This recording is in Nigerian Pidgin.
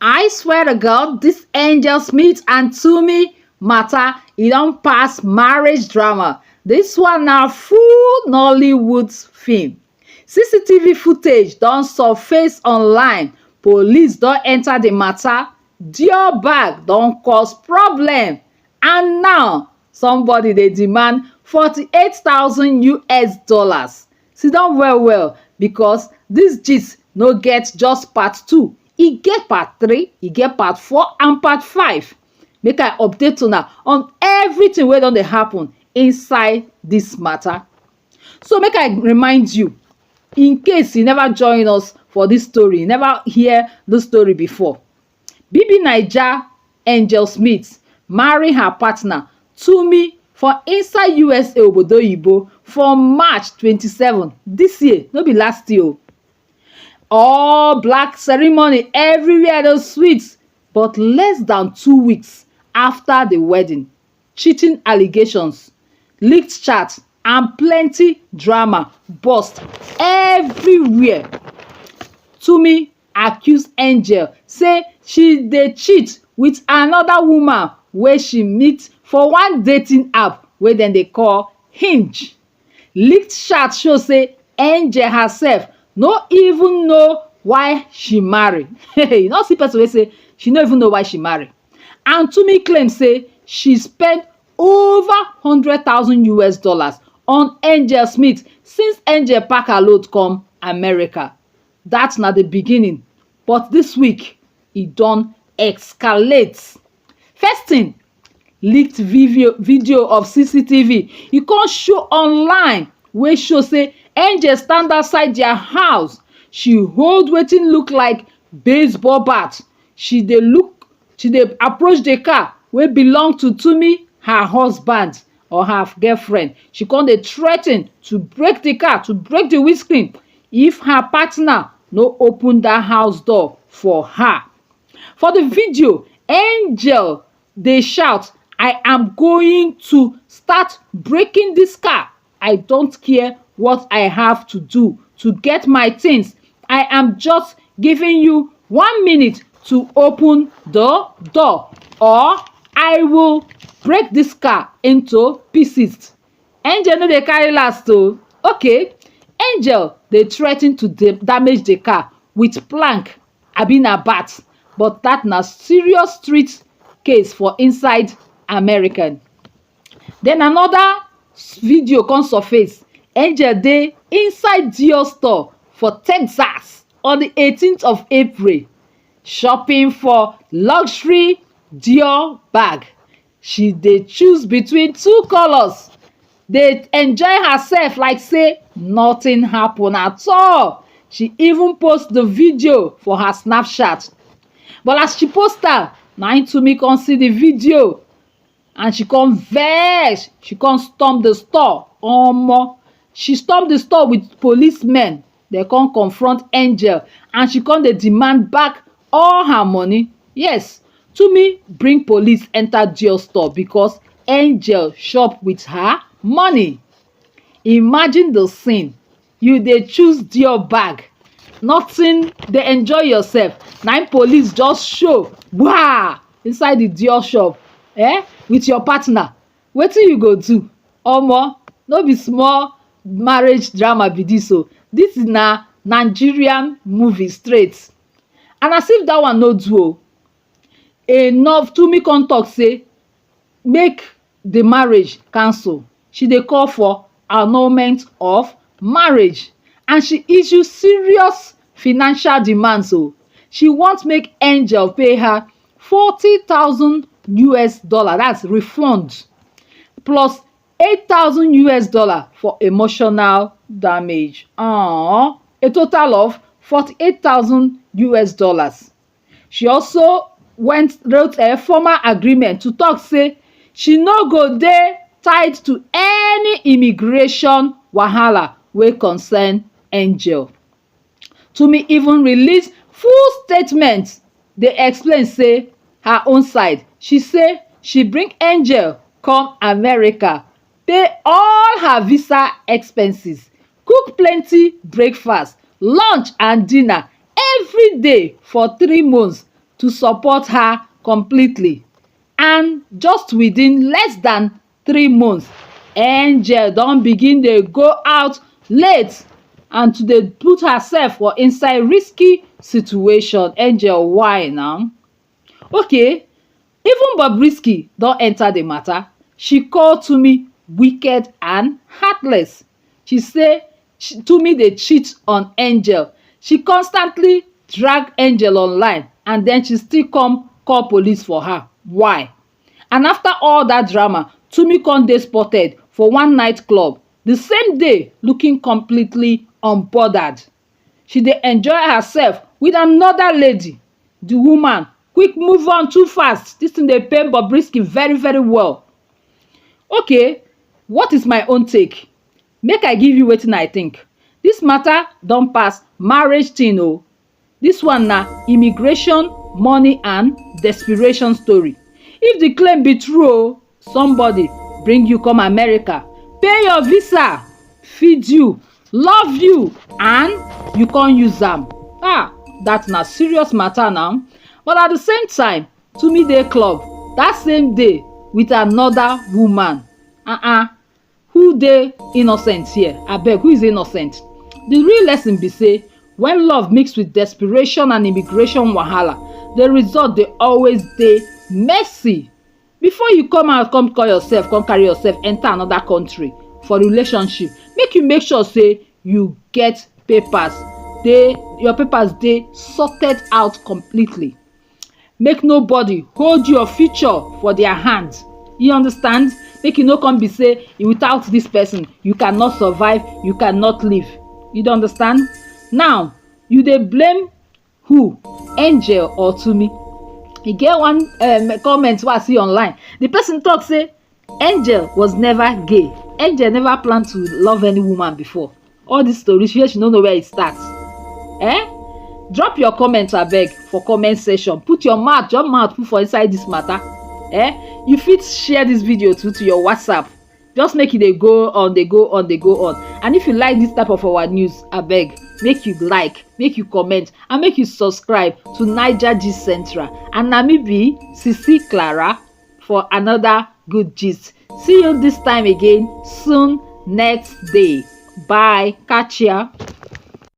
I swear to God, this Angel Smith and Tumi matter, e don pass marriage drama. This one na full Nollywood film. CCTV footage don surface online. Police don enter the matter. Dior bag don cause problem. And now, somebody dey demand $48,000. Sit down well, because this gist no get just part 2. E get part 3, e get part 4 and part 5. Make I update una on everything wey don dey happen inside this matter. So make I remind you, in case you never join us for this story, you never hear the story before. BBNaija Angel Smith marry her partner Tumi for inside USA obodo oyibo for March 27 this year, no be last year. All black ceremony, everywhere those sweets, but less than 2 weeks after the wedding, cheating allegations, leaked chats, and plenty drama burst everywhere. Tumi accuse Angel say she dey cheat with another woman wey she meet for one dating app wey dem dey call Hinge. Leaked chat show say Angel herself no even know why she marry. You no see person wey say she no even know why she marry. And Tumi claim say she spent over $100,000 on Angel Smith since Angel pack her load come America. That's na the beginning, but this week e don escalate. First thing, leaked video of CCTV e come show online wey show say Angel stand outside their house. She hold wetin look like baseball bat. She dey approach the car wey belong to Tumi, her husband or her girlfriend. She come dey threa ten to break the car, to break the windscreen if her partner no open that house door for her. For the video, Angel dey shout, "I am going to start breaking this car. I don't care what I have to do to get my things. I am just giving you 1 minute to open the door or I will break this car into pieces." Angel no dey carry last o. Okay, Angel dey threa ten to damage the car with plank abi na bat, but that na serious street case for inside America. Then another video come surface. Angel dey inside Dior store for Texas on the 18th of April, shopping for luxury Dior bag. She dey choose between 2 colors, dey enjoy herself like say nothing happen at all. She even post the video for her Snapchat. But as she post am, na im Tumi come see the video and she come vex. She come storm the store. She storm the store with policemen. They come confront Angel and she come dey demand back all her money. Yes, Tumi bring police enter Dior store because Angel shop with her money. Imagine the scene. You dey choose Dior bag, nothing, dey enjoy yourself. Na im police just show inside the Dior shop with your partner. Wetin you go do? No be small marriage drama be this o. This is na Nigerian movie straight. And as if that one no do o, enough, Tumi come talk say make the marriage cancel. She dey call for annulment of marriage and she issue serious financial demands o. She want make Angel pay her $40,000, that's refund, plus $8,000 for emotional damage. A total of $48,000. She also wrote a formal agreement to talk say she no go dey tied to any immigration wahala wey concern Angel. Tumi even release full statement dey explain say her own side. She say she bring Angel come America, pay all her visa expenses, cook plenty breakfast, lunch and dinner every day for 3 months to support her completely. And just within less than 3 months, Angel don begin dey go out late and to dey put herself for inside risky situation. Angel, why now? Okay, even Bobrisky don enter the matter. She call Tumi wicked and heartless. She say Tumi dey cheat on Angel. She constantly drag Angel online and then she still come call police for her. Why? And after all that drama, Tumi come dey spotted for one nightclub the same day looking completely unbothered. She dey enjoy herself with another lady. The woman quick move on too fast. This thing dey pain Bobrisky very very well. Okay, what is my own take? Make I give you wetin I think. This matter don pass marriage thing o. This one na immigration, money and desperation story. If the claim be true o, somebody bring you come America, pay your visa, feed you, love you, and you can't use am. That na serious matter now. But at the same time, Tumi dey club that same day with another woman. Who dey innocent here? Abeg, who is innocent? The real lesson be say when love mix with desperation and immigration wahala, the result dey always dey messy. Before you come out come call yourself, come carry yourself enter another country for relationship, make sure say you get papers. Your papers dey sorted out completely. Make nobody hold your future for their hands. You understand? Make you no come be say without this person you cannot survive, you cannot live. You don't understand? Now you dey blame who? Angel or Tumi? E get one comment wey I see online. The person talk say Angel was never gay. Angel never plan to love any woman before. All this story she no know where it starts. Drop your comment abeg for comment section. Put your mouth put for inside this matter. You fit share this video to your WhatsApp. Just make it dey go on. And if you like this type of our news, abeg make you like, make you comment, and make you subscribe to Naijagistcentral. And na me be CC Clara for another good gist. See you this time again soon next day. Bye. Catch ya.